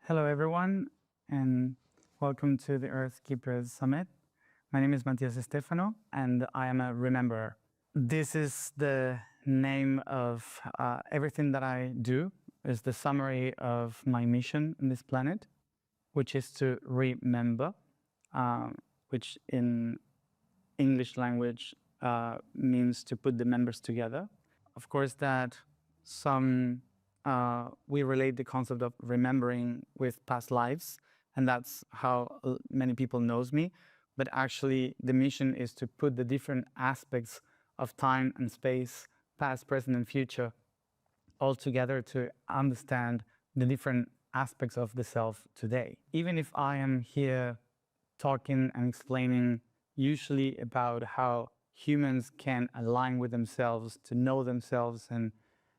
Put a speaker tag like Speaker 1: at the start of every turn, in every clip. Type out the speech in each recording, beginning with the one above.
Speaker 1: Hello, everyone, and welcome to the Earth Keepers Summit. My name is Matías De Stefano, and I am a rememberer. This is the name of everything that I do, is the summary of my mission on this planet, which is to remember, which in English language means to put the members together. Of course, that some we relate the concept of remembering with past lives, and that's how many people knows me. But actually, the mission is to put the different aspects of time and space, past, present, and future, all together to understand the different aspects of the self today. Even if I am here talking and explaining usually about how humans can align with themselves, to know themselves, and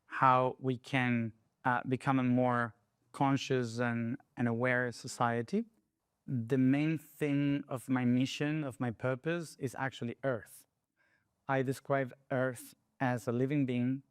Speaker 1: how we can become a more conscious and aware society. The main thing of my mission, of my purpose, is actually Earth. I describe Earth as a living being,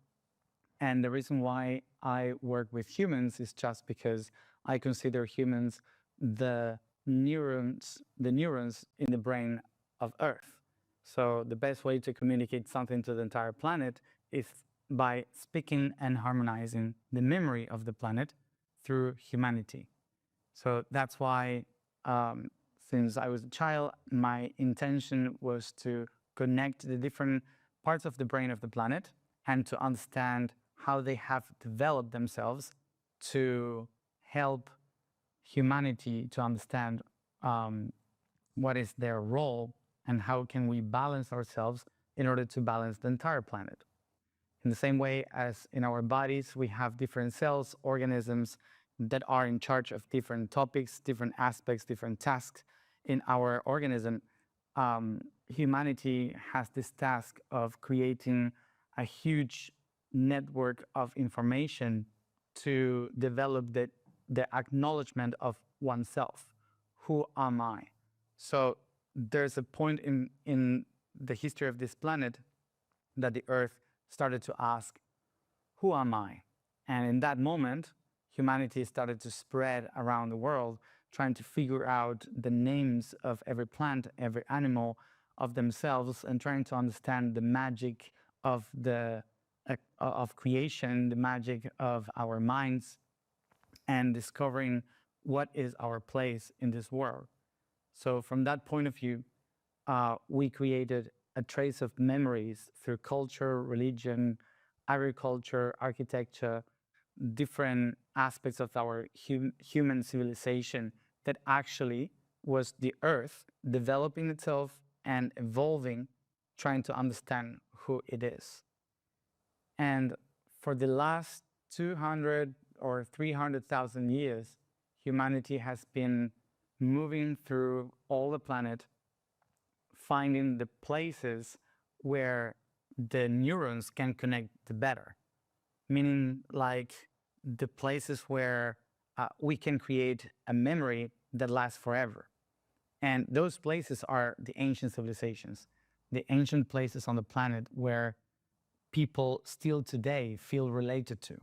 Speaker 1: and the reason why I work with humans is just because I consider humans the neurons in the brain of Earth. So the best way to communicate something to the entire planet is by speaking and harmonizing the memory of the planet through humanity. So that's why, since I was a child, my intention was to connect the different parts of the brain of the planet and to understand how they have developed themselves to help humanity to understand what is their role and how can we balance ourselves in order to balance the entire planet. In the same way as in our bodies, we have different cells, organisms that are in charge of different topics, different aspects, different tasks in our organism. Humanity has this task of creating a huge network of information to develop the acknowledgement of oneself. Who am I? So there's a point in the history of this planet that the Earth started to ask, who am I? And in that moment, humanity started to spread around the world, trying to figure out the names of every plant, every animal, of themselves, and trying to understand the magic of of creation, the magic of our minds, and discovering what is our place in this world. So from that point of view, we created a trace of memories through culture, religion, agriculture, architecture, different aspects of our human civilization that actually was the Earth developing itself and evolving, trying to understand who it is. And for the last 200 or 300,000 years, humanity has been moving through all the planet, finding the places where the neurons can connect the better, meaning like the places where we can create a memory that lasts forever. And those places are the ancient civilizations, the ancient places on the planet where people still today feel related to,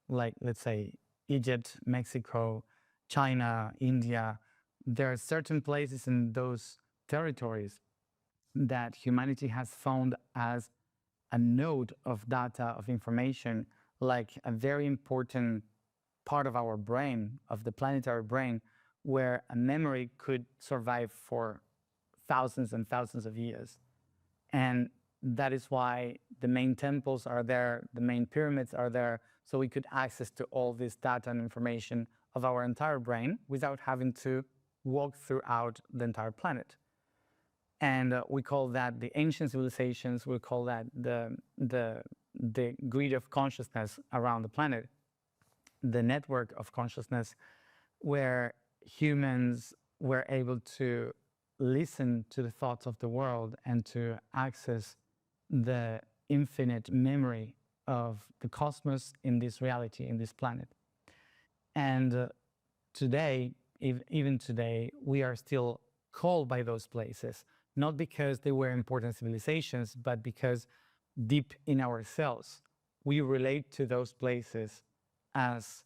Speaker 1: like, let's say, Egypt, Mexico, China, India. There are certain places in those territories that humanity has found as a node of data, of information, like a very important part of our brain, of the planetary brain, where a memory could survive for thousands and thousands of years. And that is why the main temples are there, the main pyramids are there, so we could access to all this data and information of our entire brain without having to walk throughout the entire planet. And we call that the ancient civilizations, we call that the grid of consciousness around the planet, the network of consciousness where humans were able to listen to the thoughts of the world and to access the infinite memory of the cosmos in this reality, in this planet. And today, even today, we are still called by those places, not because they were important civilizations, but because deep in ourselves, we relate to those places as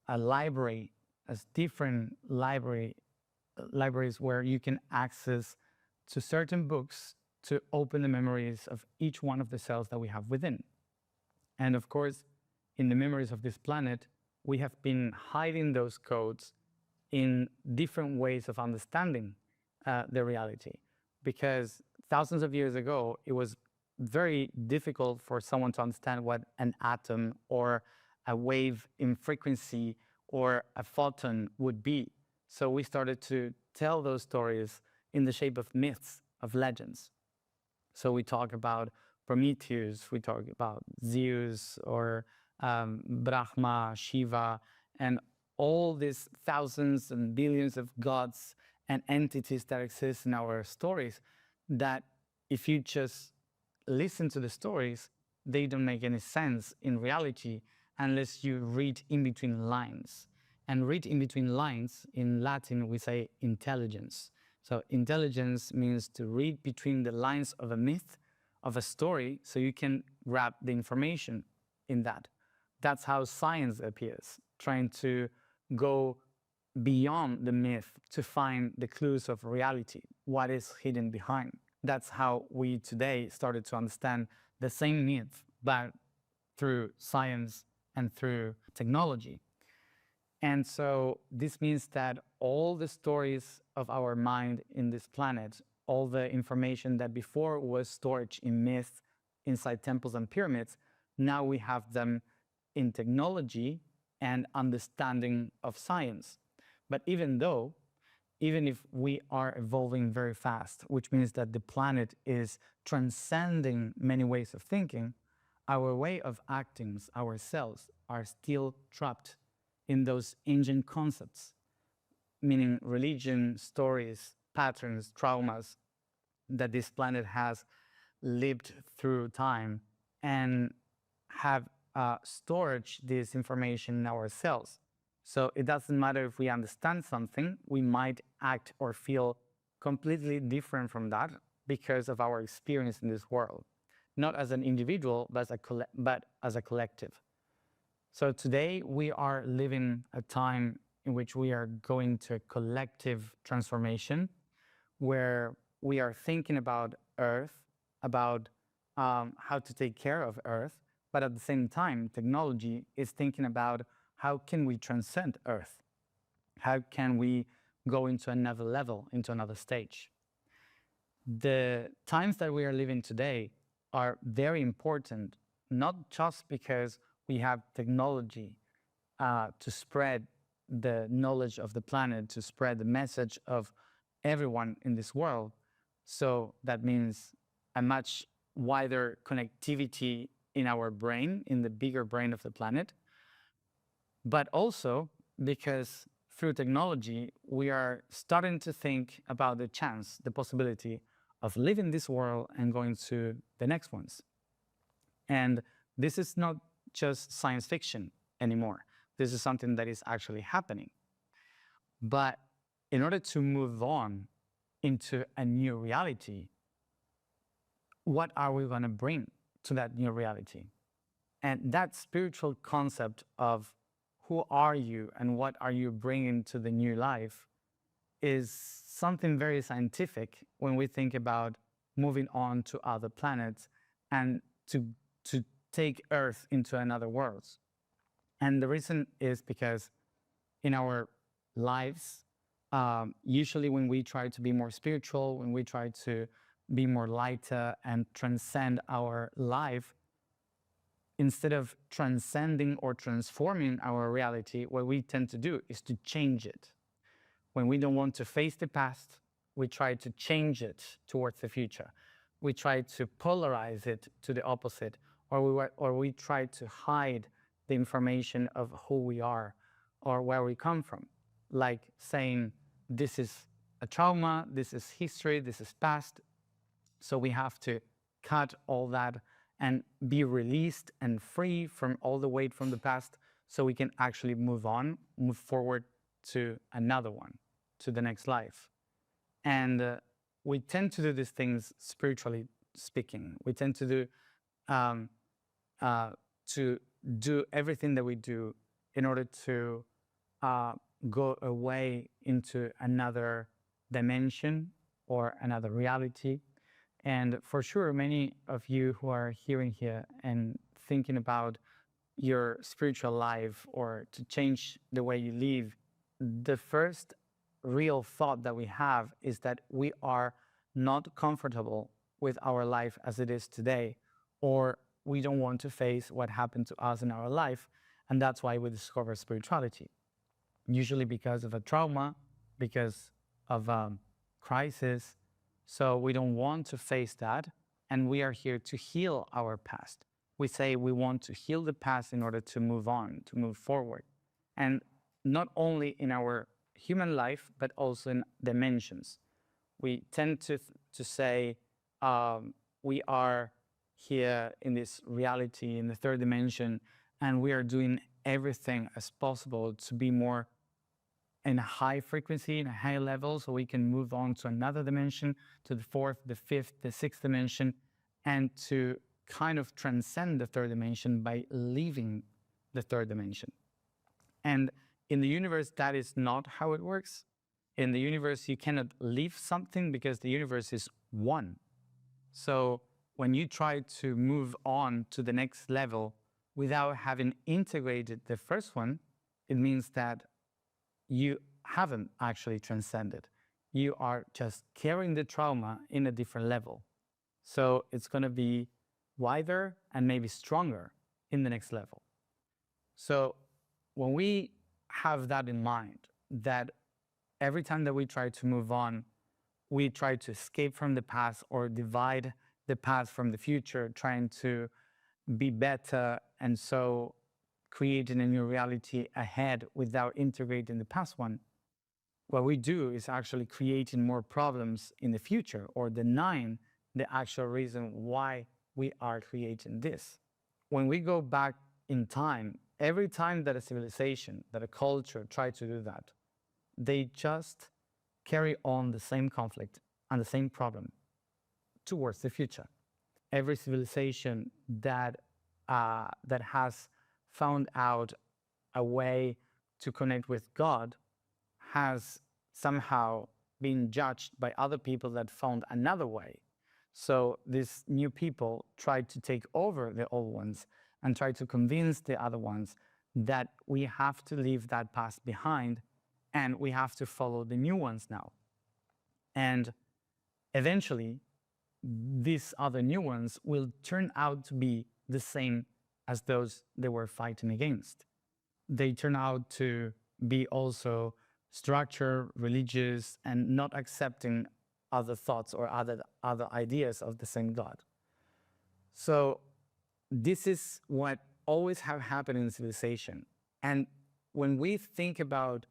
Speaker 1: a library, as different libraries where you can access to certain books to open the memories of each one of the cells that we have within. And of course, in the memories of this planet, we have been hiding those codes in different ways of understanding the reality. Because thousands of years ago, it was very difficult for someone to understand what an atom or a wave in frequency or a photon would be. So we started to tell those stories in the shape of myths, of legends. So we talk about Prometheus, we talk about Zeus or Brahma, Shiva, and all these thousands and billions of gods and entities that exist in our stories, that if you just listen to the stories, they don't make any sense in reality unless you read in between lines. And read in between lines, in Latin we say intelligence. So intelligence means to read between the lines of a myth, of a story, so you can grab the information in that. That's how science appears, trying to go beyond the myth to find the clues of reality, what is hidden behind. That's how we today started to understand the same myth, but through science and through technology. And so this means that all the stories of our mind in this planet, all the information that before was stored in myths inside temples and pyramids, now we have them in technology and understanding of science. But even if we are evolving very fast, which means that the planet is transcending many ways of thinking, our way of acting, ourselves, are still trapped in those ancient concepts, meaning religion, stories, patterns, traumas that this planet has lived through time and have stored this information in our cells. So it doesn't matter if we understand something, we might act or feel completely different from that because of our experience in this world, not as an individual, but as a collective. So today we are living a time in which we are going to a collective transformation where we are thinking about Earth, about how to take care of Earth, but at the same time, technology is thinking about how can we transcend Earth? How can we go into another level, into another stage? The times that we are living today are very important, not just because we have technology to spread the knowledge of the planet, to spread the message of everyone in this world. So that means a much wider connectivity in our brain, in the bigger brain of the planet, but also because through technology, we are starting to think about the chance, the possibility of leaving this world and going to the next ones. And this is not just science fiction anymore. This is something that is actually happening. But in order to move on into a new reality, what are we going to bring to that new reality? And that spiritual concept of who are you and what are you bringing to the new life is something very scientific when we think about moving on to other planets and to take Earth into another world. And the reason is because in our lives, usually when we try to be more spiritual, when we try to be more lighter and transcend our life, instead of transcending or transforming our reality, what we tend to do is to change it. When we don't want to face the past, we try to change it towards the future. We try to polarize it to the opposite, or we try to hide the information of who we are or where we come from. Like saying, this is a trauma, this is history, this is past. So we have to cut all that and be released and free from all the weight from the past so we can actually move on, move forward to another one, to the next life. And we tend to do these things spiritually speaking. We tend to do everything that we do in order to go away into another dimension or another reality. And for sure, many of you who are hearing here and thinking about your spiritual life or to change the way you live, the first real thought that we have is that we are not comfortable with our life as it is today, or we don't want to face what happened to us in our life. And that's why we discover spirituality, usually because of a trauma, because of a crisis. So we don't want to face that. And we are here to heal our past. We say we want to heal the past in order to move on, to move forward. And not only in our human life, but also in dimensions. We tend to say we are here in this reality, in the third dimension, and we are doing everything as possible to be more in a high frequency, in a high level, so we can move on to another dimension, to the fourth, the fifth, the sixth dimension, and to kind of transcend the third dimension by leaving the third dimension. And in the universe, that is not how it works. In the universe, you cannot leave something because the universe is one. So when you try to move on to the next level without having integrated the first one, it means that you haven't actually transcended. You are just carrying the trauma in a different level. So it's going to be wider and maybe stronger in the next level. So when we have that in mind, that every time that we try to move on, we try to escape from the past or divide the past from the future, trying to be better, and so creating a new reality ahead without integrating the past one, what we do is actually creating more problems in the future or denying the actual reason why we are creating this. When we go back in time, every time that a civilization, that a culture try to do that, they just carry on the same conflict and the same problem towards the future. Every civilization that has found out a way to connect with God has somehow been judged by other people that found another way. So these new people tried to take over the old ones and try to convince the other ones that we have to leave that past behind and we have to follow the new ones now. And eventually, these other new ones will turn out to be the same as those they were fighting against. They turn out to be also structured, religious, and not accepting other thoughts or other ideas of the same God. So this is what always have happened in civilization. And when we think about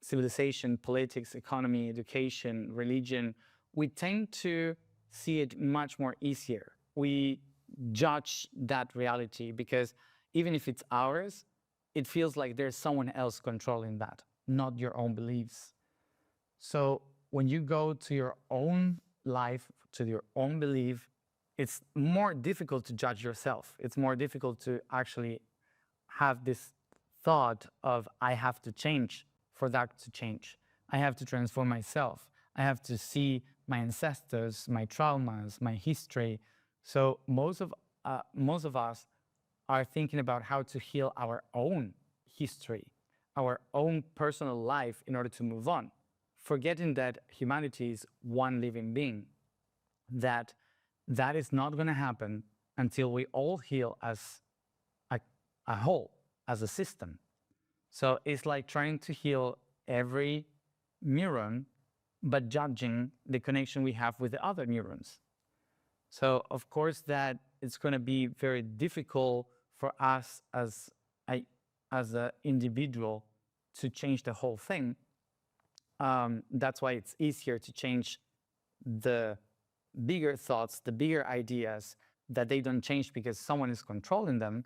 Speaker 1: civilization, politics, economy, education, religion, we tend to see it much more easier. We judge that reality because even if it's ours, it feels like there's someone else controlling that, not your own beliefs. So when you go to your own life, to your own belief, it's more difficult to judge yourself. It's more difficult to actually have this thought of, I have to change for that to change. I have to transform myself. I have to see my ancestors, my traumas, my history. So most of us are thinking about how to heal our own history, our own personal life in order to move on, forgetting that humanity is one living being, that is not going to happen until we all heal as a whole, as a system. So it's like trying to heal every neuron, but judging the connection we have with the other neurons. So of course that it's going to be very difficult for us as an individual to change the whole thing. That's why it's easier to change the bigger thoughts, the bigger ideas, that they don't change because someone is controlling them.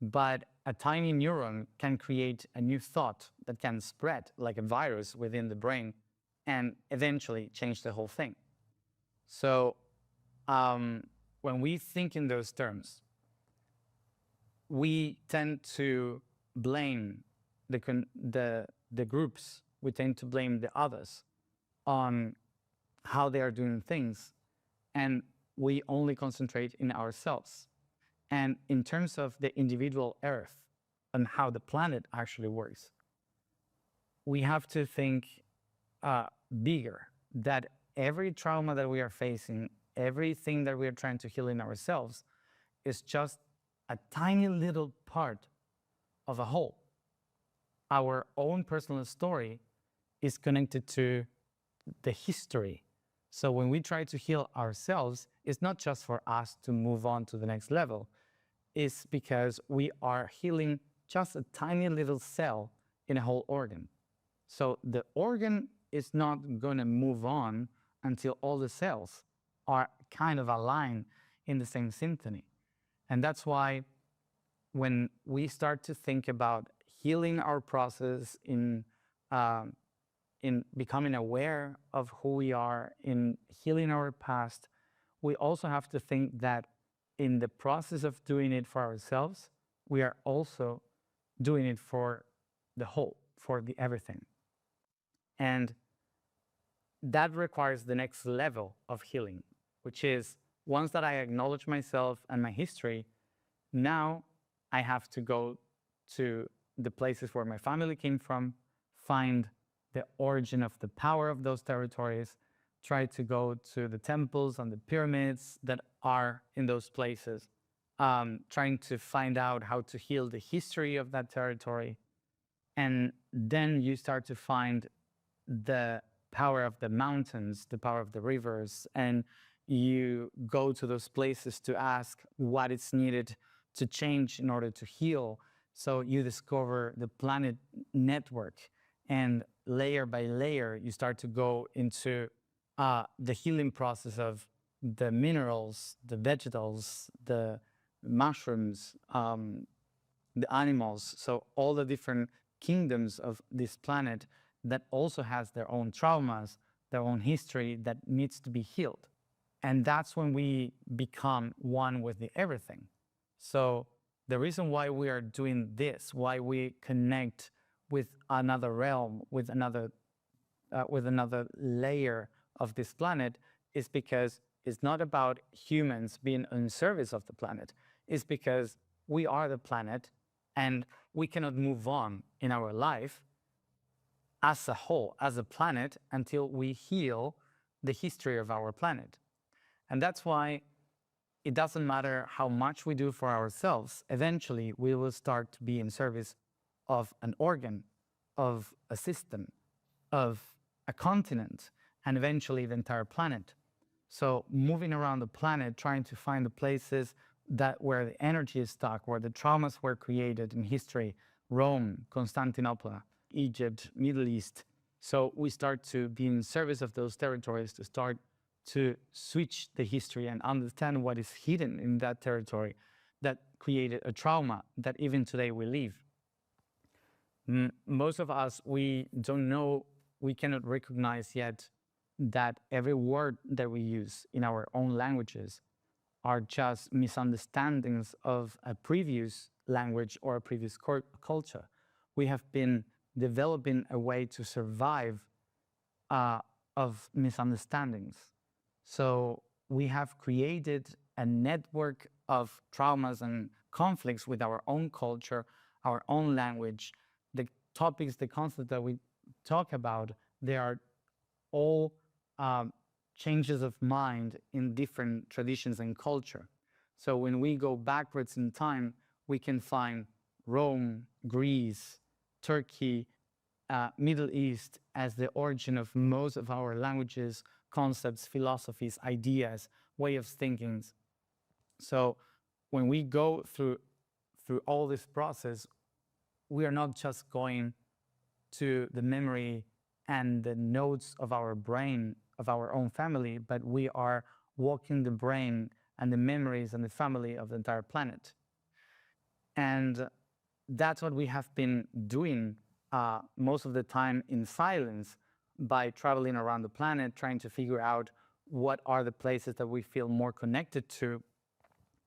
Speaker 1: But a tiny neuron can create a new thought that can spread like a virus within the brain and eventually change the whole thing. So when we think in those terms, we tend to blame the the groups, we tend to blame the others on how they are doing things, and we only concentrate in ourselves. And in terms of the individual Earth and how the planet actually works, we have to think bigger, that every trauma that we are facing, everything that we are trying to heal in ourselves is just a tiny little part of a whole. Our own personal story is connected to the history. So when we try to heal ourselves, it's not just for us to move on to the next level. It's because we are healing just a tiny little cell in a whole organ. So the organ is not going to move on until all the cells are kind of aligned in the same symphony. And that's why when we start to think about healing our process, in becoming aware of who we are, in healing our past, we also have to think that in the process of doing it for ourselves, we are also doing it for the whole, for the everything. And that requires the next level of healing, which is once that I acknowledge myself and my history, now I have to go to the places where my family came from, find the origin of the power of those territories, try to go to the temples and the pyramids that are in those places, trying to find out how to heal the history of that territory. And then you start to find the power of the mountains, the power of the rivers, and you go to those places to ask what is needed to change in order to heal. So you discover the planet network, and layer by layer, you start to go into the healing process of the minerals, the vegetables, the mushrooms, the animals. So all the different kingdoms of this planet that also has their own traumas, their own history that needs to be healed. And that's when we become one with the everything. So the reason why we are doing this, why we connect with another realm, with another layer of this planet, is because it's not about humans being in service of the planet. It's because we are the planet, and we cannot move on in our life as a whole, as a planet, until we heal the history of our planet. And that's why it doesn't matter how much we do for ourselves. Eventually, we will start to be in service of an organ, of a system, of a continent, and eventually the entire planet. So moving around the planet, trying to find the places that where the energy is stuck, where the traumas were created in history, Rome, Constantinople, Egypt, Middle East. So we start to be in service of those territories, to start to switch the history and understand what is hidden in that territory that created a trauma that even today we live. Most of us, we don't know, we cannot recognize yet that every word that we use in our own languages are just misunderstandings of a previous language or a previous culture. We have been developing a way to survive of misunderstandings. So we have created a network of traumas and conflicts with our own culture, our own language. The topics, the concepts that we talk about, they are all changes of mind in different traditions and culture. So when we go backwards in time, we can find Rome, Greece, Turkey, Middle East as the origin of most of our languages, concepts, philosophies, ideas, way of thinking. So when we go through all this process, we are not just going to the memory and the nodes of our brain, of our own family, but we are walking the brain and the memories and the family of the entire planet. And that's what we have been doing most of the time in silence, by traveling around the planet, trying to figure out what are the places that we feel more connected to.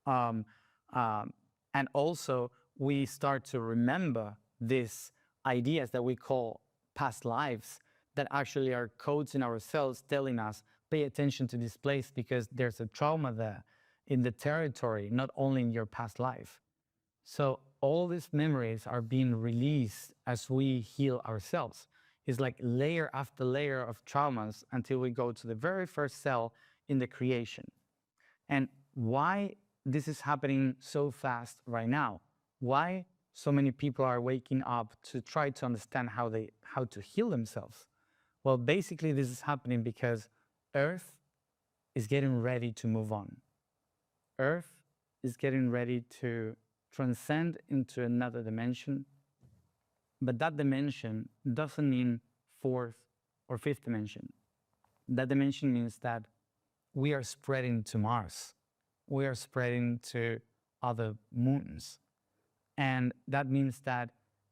Speaker 1: And also, we start to remember these ideas that we call past lives that actually are codes in our cells telling us, pay attention to this place because there's a trauma there in the territory, not only in your past life. So all these memories are being released as we heal ourselves. It's like layer after layer of traumas until we go to the very first cell in the creation. And why this is happening so fast right now? Why so many people are waking up to try to understand how to heal themselves? Well, basically this is happening because Earth is getting ready to move on. Earth is getting ready to transcend into another dimension, but that dimension doesn't mean fourth or fifth dimension. That dimension means that we are spreading to Mars. We are spreading to other moons. And that means that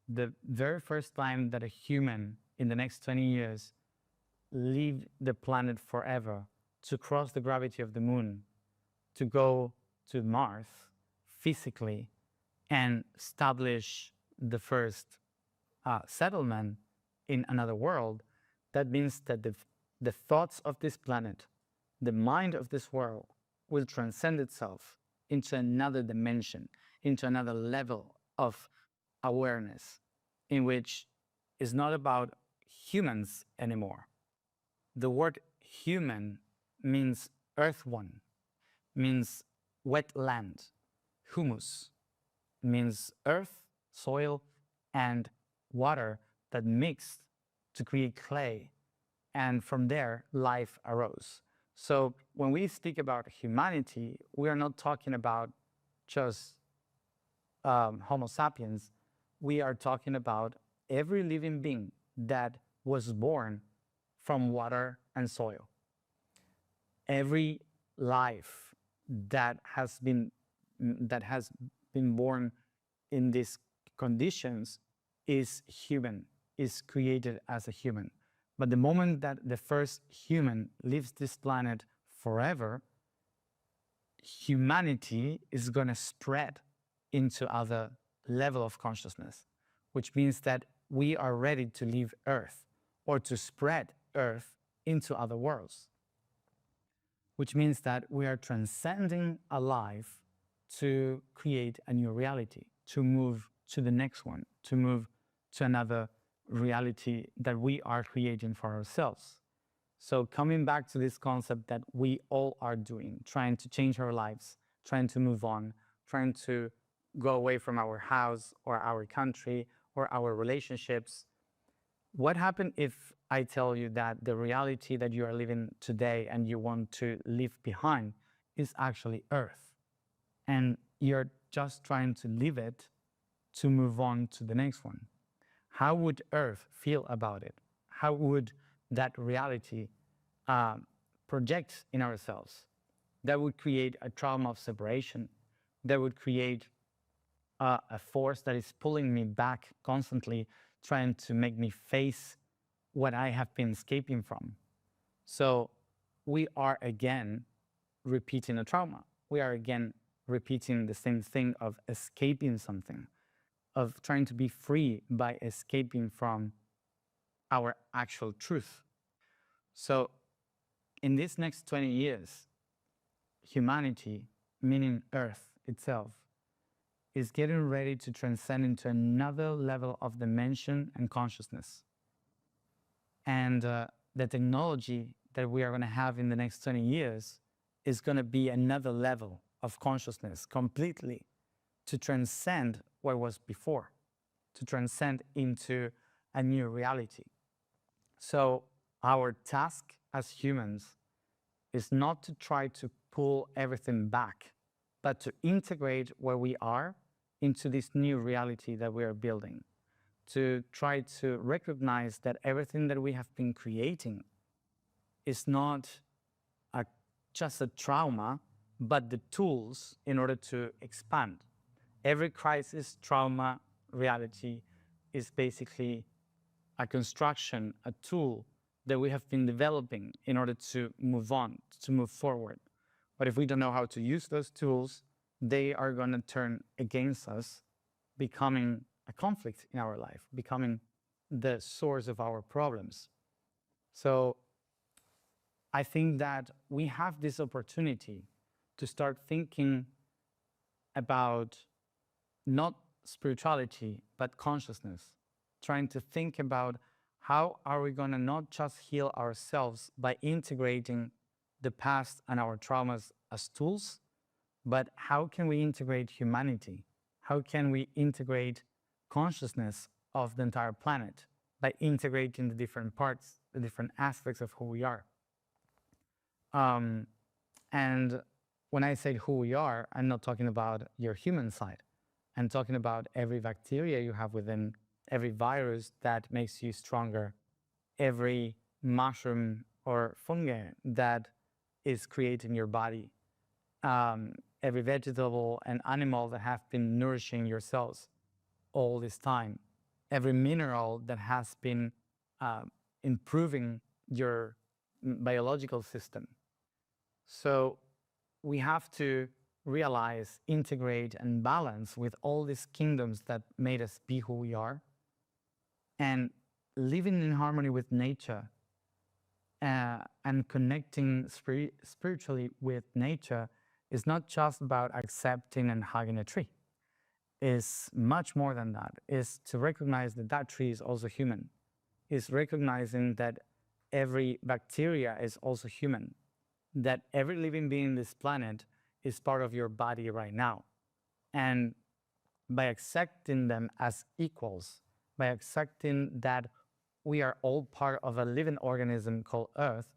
Speaker 1: the very first time that a human in the next 20 years leave the planet forever to cross the gravity of the moon, to go to Mars physically and establish the first settlement in another world, that means that the thoughts of this planet, the mind of this world will transcend itself into another dimension, into another level of awareness in which it's not about humans anymore. The word human means earth one, means wet land, humus, means earth, soil, and water that mixed to create clay. And from there, life arose. So when we speak about humanity, we are not talking about just Homo sapiens. We are talking about every living being that was born from water and soil. Every life that has been born in these conditions is human, is created as a human. But the moment that the first human leaves this planet forever, humanity is going to spread into other level of consciousness, which means that we are ready to leave Earth or to spread Earth into other worlds, which means that we are transcending a life to create a new reality, to move to the next one, to move to another reality that we are creating for ourselves. So coming back to this concept that we all are doing, trying to change our lives, trying to move on, trying to go away from our house or our country or our relationships. What happens if I tell you that the reality that you are living today and you want to leave behind is actually Earth, and you're just trying to leave it to move on to the next one? How would Earth feel about it? How would that reality project in ourselves? That would create a trauma of separation. That would create a force that is pulling me back constantly, trying to make me face what I have been escaping from. So we are again repeating a trauma. We are again repeating the same thing of escaping something, of trying to be free by escaping from our actual truth. So in these next 20 years, humanity, meaning Earth itself, is getting ready to transcend into another level of dimension and consciousness. And the technology that we are going to have in the next 20 years is going to be another level of consciousness completely, to transcend what was before, to transcend into a new reality. So our task as humans is not to try to pull everything back, but to integrate where we are into this new reality that we are building, to try to recognize that everything that we have been creating is not just a trauma, but the tools in order to expand. Every crisis, trauma, reality is basically a construction, a tool that we have been developing in order to move on, to move forward. But if we don't know how to use those tools, they are going to turn against us, becoming a conflict in our life, becoming the source of our problems. So I think that we have this opportunity to start thinking about not spirituality, but consciousness, trying to think about how are we going to not just heal ourselves by integrating the past and our traumas as tools, but how can we integrate humanity? How can we integrate consciousness of the entire planet by integrating the different parts, the different aspects of who we are? And when I say who we are, I'm not talking about your human side. I'm talking about every bacteria you have within, every virus that makes you stronger, every mushroom or fungi that is creating your body, every vegetable and animal that have been nourishing your cells all this time, every mineral that has been improving your biological system. So we have to realize, integrate, and balance with all these kingdoms that made us be who we are, and living in harmony with nature and connecting spiritually with nature is not just about accepting and hugging a tree. It's much more than that. It's to recognize that that tree is also human. It's recognizing that every bacteria is also human, that every living being on this planet is part of your body right now. And by accepting them as equals, by accepting that we are all part of a living organism called Earth,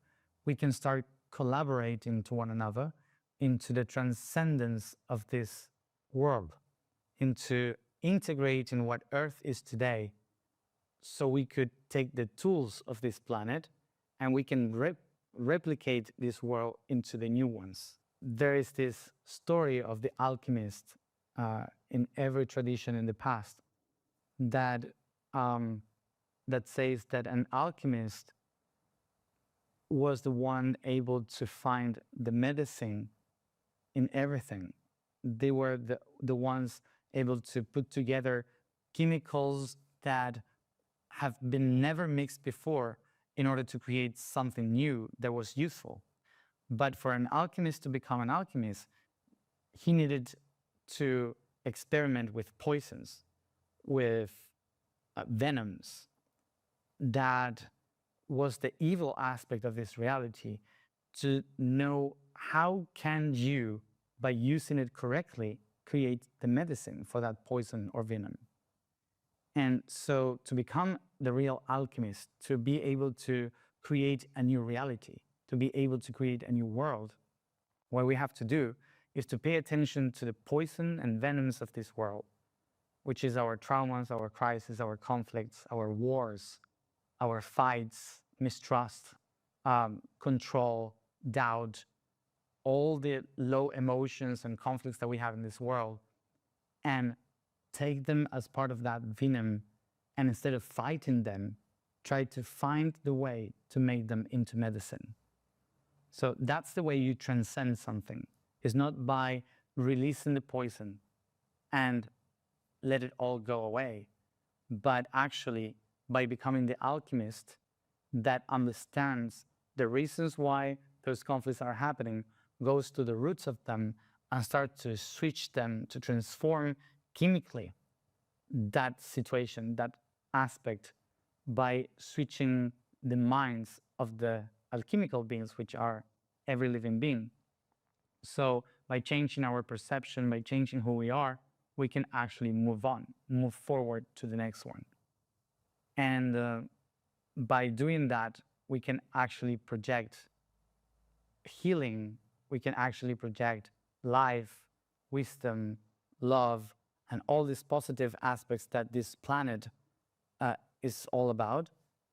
Speaker 1: we can start collaborating to one another into the transcendence of this world, into integrating what Earth is today, so we could take the tools of this planet and we can replicate this world into the new ones. There is this story of the alchemist in every tradition in the past that that says that an alchemist was the one able to find the medicine in everything. They were the ones able to put together chemicals that have been never mixed before in order to create something new that was useful. But for an alchemist to become an alchemist, he needed to experiment with poisons, with venoms. That was the evil aspect of this reality, to know how can you, by using it correctly, create the medicine for that poison or venom. And so to become the real alchemist, to be able to create a new reality, to be able to create a new world, what we have to do is to pay attention to the poison and venoms of this world, which is our traumas, our crises, our conflicts, our wars, our fights, mistrust, control, doubt, all the low emotions and conflicts that we have in this world, and take them as part of that venom, and instead of fighting them, try to find the way to make them into medicine. So that's the way you transcend something. It's not by releasing the poison and let it all go away, but actually by becoming the alchemist that understands the reasons why those conflicts are happening, goes to the roots of them, and start to switch them, to transform chemically that situation, that aspect, by switching the minds of the alchemical beings, which are every living being. So by changing our perception, by changing who we are, we can actually move on, move forward to the next one. And by doing that, we can actually project healing, we can actually project life, wisdom, love, and all these positive aspects that this planet is all about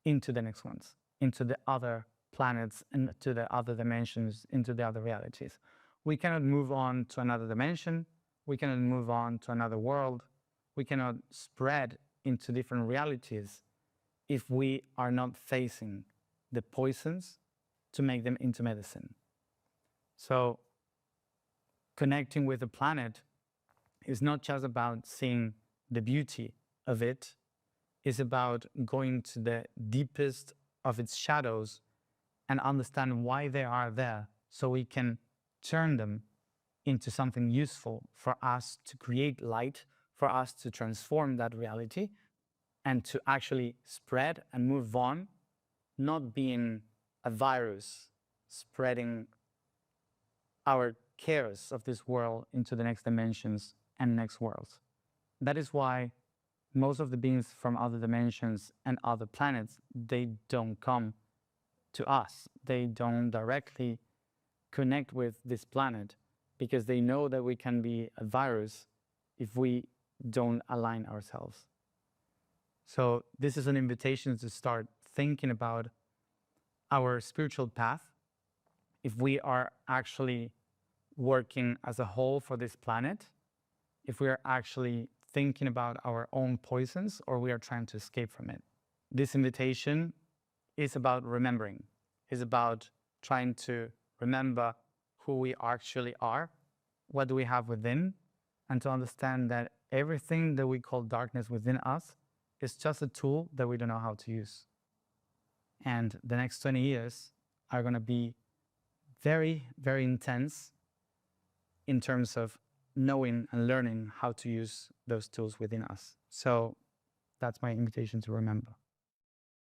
Speaker 1: into the next ones, into the other planets, into the other dimensions, into the other realities. We cannot move on to another dimension. We cannot move on to another world. We cannot spread into different realities if we are not facing the poisons to make them into medicine. So connecting with the planet is not just about seeing the beauty of it, is about going to the deepest of its shadows and understand why they are there, so we can turn them into something useful for us to create light, for us to transform that reality and to actually spread and move on, not being a virus spreading our cares of this world into the next dimensions and next worlds. That is why most of the beings from other dimensions and other planets, they don't come to us. They don't directly connect with this planet because they know that we can be a virus if we don't align ourselves. So this is an invitation to start thinking about our spiritual path, if we are actually working as a whole for this planet, if we are actually thinking about our own poisons, or we are trying to escape from it. This invitation is about remembering, is about trying to remember who we actually are, what do we have within, and to understand that everything that we call darkness within us is just a tool that we don't know how to use. And the next 20 years are going to be very, very intense in terms of knowing and learning how to use those tools within us. So that's my invitation to remember.